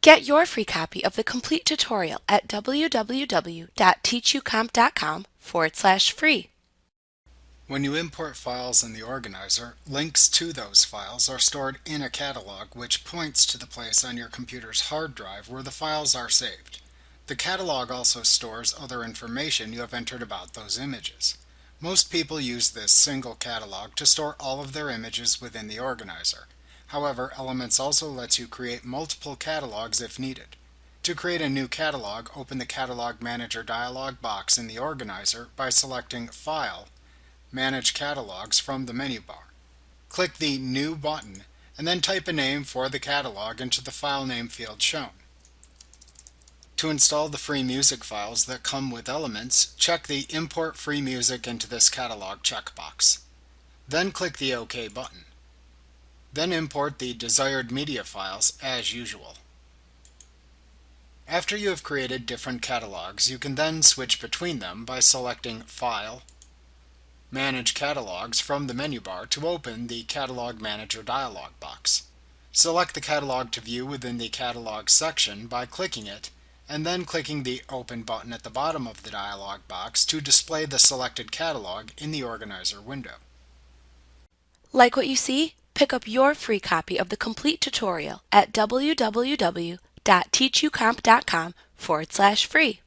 Get your free copy of the complete tutorial at www.teachucomp.com/free. When you import files in the organizer, links to those files are stored in a catalog which points to the place on your computer's hard drive where the files are saved. The catalog also stores other information you have entered about those images. Most people use this single catalog to store all of their images within the organizer. However, Elements also lets you create multiple catalogs if needed. To create a new catalog, open the Catalog Manager dialog box in the organizer by selecting File, Manage Catalogs from the menu bar. Click the New button and then type a name for the catalog into the file name field shown. To install the free music files that come with Elements, check the Import Free Music into this catalog checkbox. Then click the OK button. Then import the desired media files as usual. After you have created different catalogs, you can then switch between them by selecting File, Manage Catalogs from the menu bar to open the Catalog Manager dialog box. Select the catalog to view within the Catalog section by clicking it, and then clicking the Open button at the bottom of the dialog box to display the selected catalog in the organizer window. Like what you see? Pick up your free copy of the complete tutorial at www.teachucomp.com/free.